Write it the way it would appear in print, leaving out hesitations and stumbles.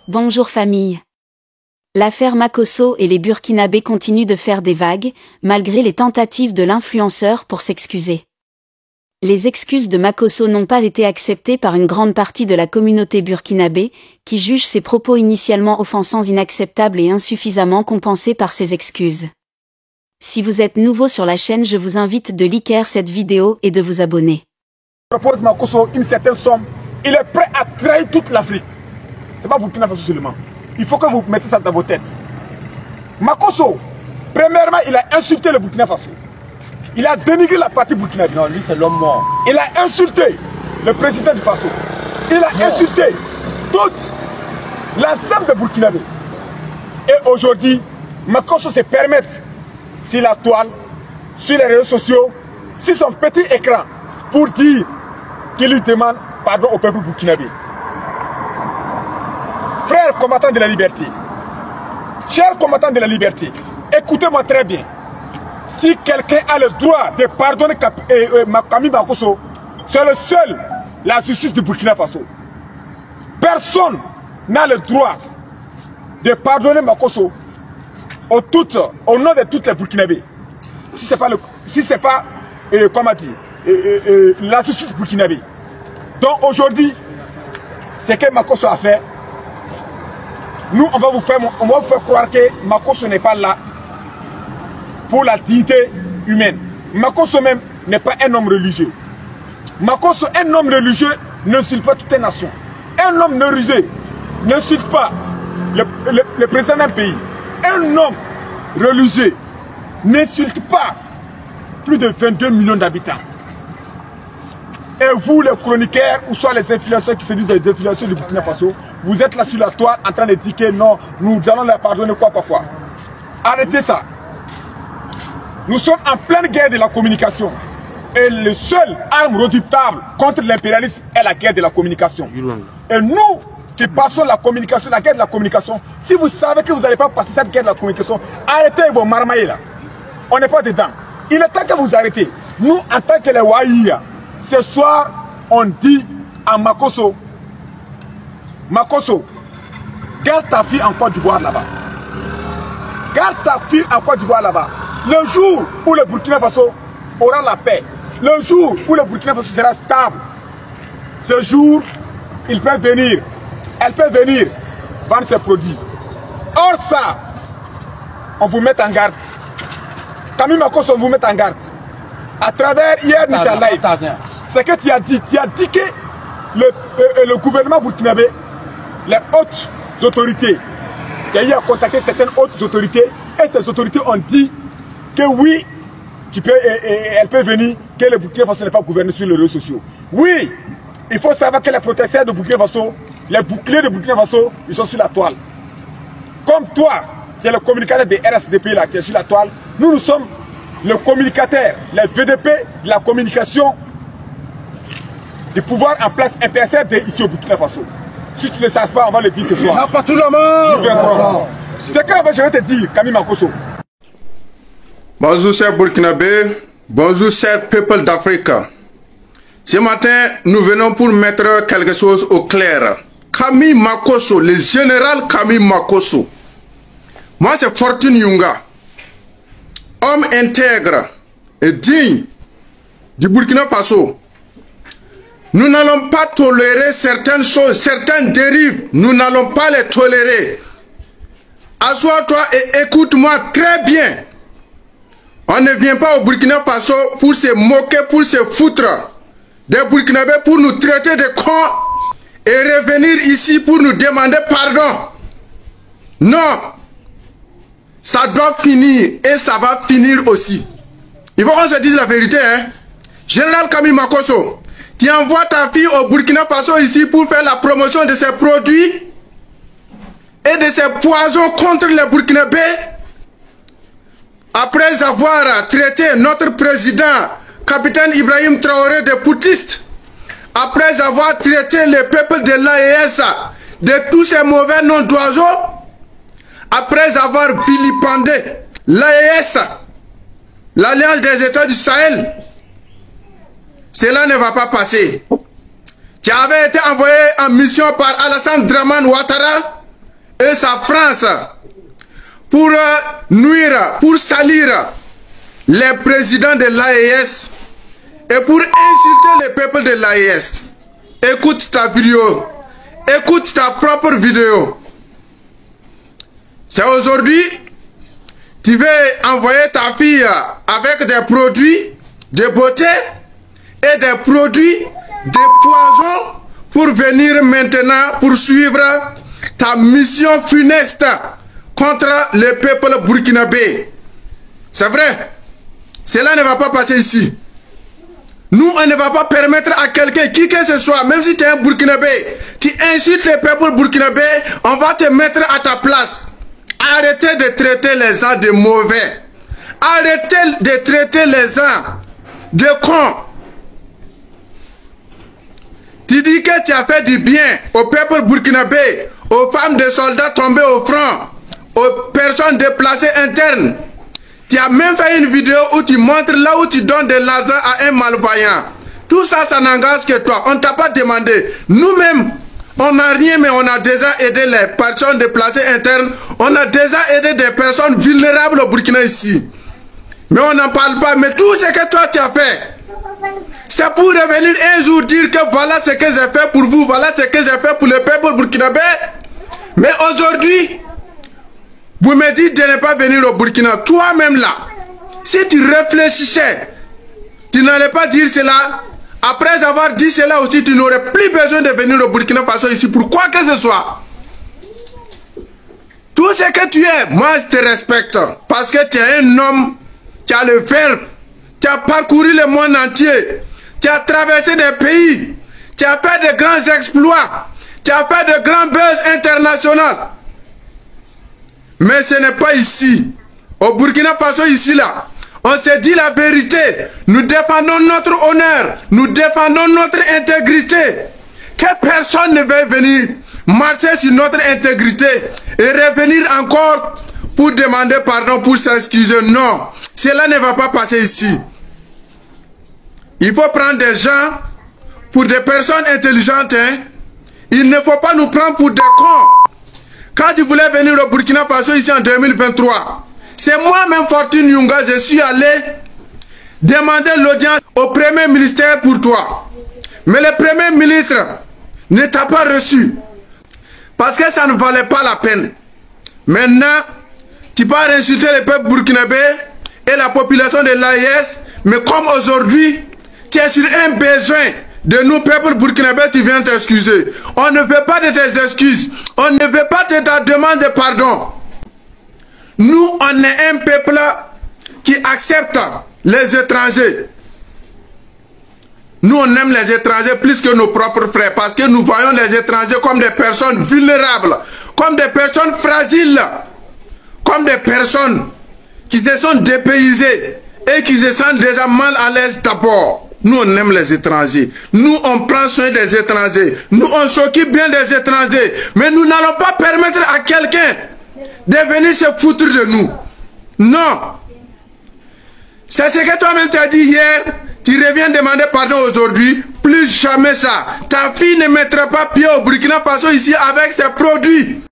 Bonjour famille. L'affaire Makosso et les Burkinabés continuent de faire des vagues, malgré les tentatives de l'influenceur pour s'excuser. Les excuses de Makosso n'ont pas été acceptées par une grande partie de la communauté burkinabé, qui juge ses propos initialement offensants inacceptables et insuffisamment compensés par ses excuses. Si vous êtes nouveau sur la chaîne, je vous invite de liker cette vidéo et de vous abonner. Propose Makosso une certaine somme, il est prêt à trahir toute l'Afrique. C'est pas Burkina Faso seulement. Il faut que vous mettez ça dans vos têtes. Makosso, premièrement, il a insulté le Burkina Faso. Il a dénigré la partie burkinabé. Non, lui c'est l'homme mort. Il a insulté le président du Faso. Il a insulté toute l'ensemble de Burkinabé. Et aujourd'hui, Makosso se permet, sur la toile, sur les réseaux sociaux, sur son petit écran, pour dire qu'il lui demande pardon au peuple burkinabé. Frères combattants de la liberté, chers combattants de la liberté, écoutez-moi très bien. Si quelqu'un a le droit de pardonner Camille Makosso, c'est le seul, la justice du Burkina Faso. Personne n'a le droit de pardonner Makosso au nom de toutes les Burkinabés. Si ce n'est pas, comment dire, la justice burkinabé. Donc aujourd'hui, ce que Makosso a fait, nous on va vous faire croire que Makosso n'est pas là pour la dignité humaine. Makosso même n'est pas un homme religieux. Makosso, un homme religieux, n'insulte pas toute une nation. Un homme religieux n'insulte pas le président d'un pays. Un homme religieux n'insulte pas plus de 22 millions d'habitants. Et vous, les chroniqueurs, ou soit les influenceurs qui se disent des influenceurs du Burkina Faso, vous êtes là sur la toile en train de dire que non, nous allons leur pardonner quoi parfois. Arrêtez ça. Nous sommes en pleine guerre de la communication. Et le seul arme redoutable contre l'impérialisme est la guerre de la communication. Et nous qui passons la communication, la guerre de la communication, si vous savez que vous n'allez pas passer cette guerre de la communication, arrêtez vos marmailles là. On n'est pas dedans. Il est temps que vous arrêtez. Nous, en tant que les Waïa, ce soir, on dit à Makosso, Makosso, garde ta fille en Côte d'Ivoire là-bas. Garde ta fille en Côte d'Ivoire là-bas. Le jour où le Burkina Faso aura la paix, le jour où le Burkina Faso sera stable, ce jour, il peut venir, elle peut venir vendre ses produits. Or ça, on vous met en garde. Camille Makosso, on vous met en garde. À travers hier Nika Live, c'est que tu as dit que le gouvernement burkinabé, les hautes autorités, tu as eu à contacter certaines hautes autorités, et ces autorités ont dit que oui, elle peut venir, que le Burkina Faso n'est pas gouverné sur les réseaux sociaux. Oui, il faut savoir que les protesteurs de Burkina Faso, les boucliers de Burkina Faso, ils sont sur la toile. Comme toi, tu es le communicateur des RSDP là, tu es sur la toile. Nous sommes le communicateur, les VDP de la communication du pouvoir en place impérial ici au Burkina Faso. Si tu ne le sais pas, on va le dire ce soir. Non, pas tout le monde. C'est quand je vais te dire, Camille Makosso. Bonjour chers Burkinabés, bonjour chers peuples d'Afrique. Ce matin, nous venons pour mettre quelque chose au clair. Camille Makosso, le général Camille Makosso. Moi c'est Fortune Yunga. Homme intègre et digne du Burkina Faso. Nous n'allons pas tolérer certaines choses, certaines dérives. Nous n'allons pas les tolérer. Assois-toi et écoute-moi très bien. On ne vient pas au Burkina Faso pour se moquer, pour se foutre des Burkinabés, pour nous traiter de cons et revenir ici pour nous demander pardon. Non. Ça doit finir et ça va finir aussi. Il faut qu'on se dise la vérité, hein. Général Camille Makosso, tu envoies ta fille au Burkina Faso ici pour faire la promotion de ses produits et de ses poisons contre les Burkinabés. Après avoir traité notre président, capitaine Ibrahim Traoré, de putiste, après avoir traité le peuple de l'AES de tous ces mauvais noms d'oiseaux, après avoir vilipendé l'AES, l'Alliance des États du Sahel, cela ne va pas passer. Tu avais été envoyé en mission par Alassane Dramane Ouattara et sa France pour nuire, pour salir les présidents de l'AES et pour insulter le peuple de l'AES. Écoute ta vidéo, écoute ta propre vidéo. C'est aujourd'hui, tu veux envoyer ta fille avec des produits de beauté et des produits de poison pour venir maintenant poursuivre ta mission funeste contre le peuple burkinabé. C'est vrai, cela ne va pas passer ici. Nous, on ne va pas permettre à quelqu'un, qui que ce soit, même si tu es un burkinabé, tu insultes le peuple burkinabé, on va te mettre à ta place. Arrêtez de traiter les gens de mauvais. Arrêtez de traiter les gens de cons. Tu dis que tu as fait du bien au peuple burkinabé, aux femmes de soldats tombés au front, aux personnes déplacées internes. Tu as même fait une vidéo où tu montres là où tu donnes de l'argent à un malvoyant. Tout ça, ça n'engage que toi. On ne t'a pas demandé. Nous-mêmes, on n'a rien, mais on a déjà aidé les personnes déplacées internes. On a déjà aidé des personnes vulnérables au Burkina ici. Mais on n'en parle pas. Mais tout ce que toi tu as fait, c'est pour revenir un jour dire que voilà ce que j'ai fait pour vous, voilà ce que j'ai fait pour le peuple burkinabé. Mais aujourd'hui, vous me dites de ne pas venir au Burkina. Toi-même là, si tu réfléchissais, tu n'allais pas dire cela. Après avoir dit cela aussi, tu n'aurais plus besoin de venir au Burkina Faso ici pour quoi que ce soit. Tout ce que tu es, moi je te respecte. Parce que tu es un homme, tu as le verbe, tu as parcouru le monde entier, tu as traversé des pays, tu as fait de grands exploits, tu as fait de grands buzz internationaux. Mais ce n'est pas ici. Au Burkina Faso, ici, là. On s'est dit la vérité. Nous défendons notre honneur. Nous défendons notre intégrité. Que personne ne veuille venir marcher sur notre intégrité et revenir encore pour demander pardon, pour s'excuser. Non. Cela ne va pas passer ici. Il faut prendre des gens pour des personnes intelligentes. Hein? Il ne faut pas nous prendre pour des cons. Quand tu voulais venir au Burkina Faso ici en 2023, c'est moi-même Fortune Yunga, je suis allé demander l'audience au premier ministère pour toi. Mais le premier ministre ne t'a pas reçu. Parce que ça ne valait pas la peine. Maintenant, tu vas insulter le peuple burkinabé et la population de l'AES. Mais comme aujourd'hui, tu es sur un besoin de nous, peuple burkinabé, tu viens t'excuser. On ne veut pas de tes excuses. On ne veut pas de ta demande de pardon. Nous, on est un peuple qui accepte les étrangers. Nous, on aime les étrangers plus que nos propres frères. Parce que nous voyons les étrangers comme des personnes vulnérables, comme des personnes fragiles, comme des personnes qui se sont dépaysées et qui se sentent déjà mal à l'aise d'abord. Nous, on aime les étrangers. Nous, on prend soin des étrangers. Nous, on s'occupe bien des étrangers. Mais nous n'allons pas permettre à quelqu'un de venir se foutre de nous. Non. C'est ce que toi-même t'as dit hier. Tu reviens demander pardon aujourd'hui. Plus jamais ça. Ta fille ne mettra pas pied au Burkina Faso ici avec ses produits.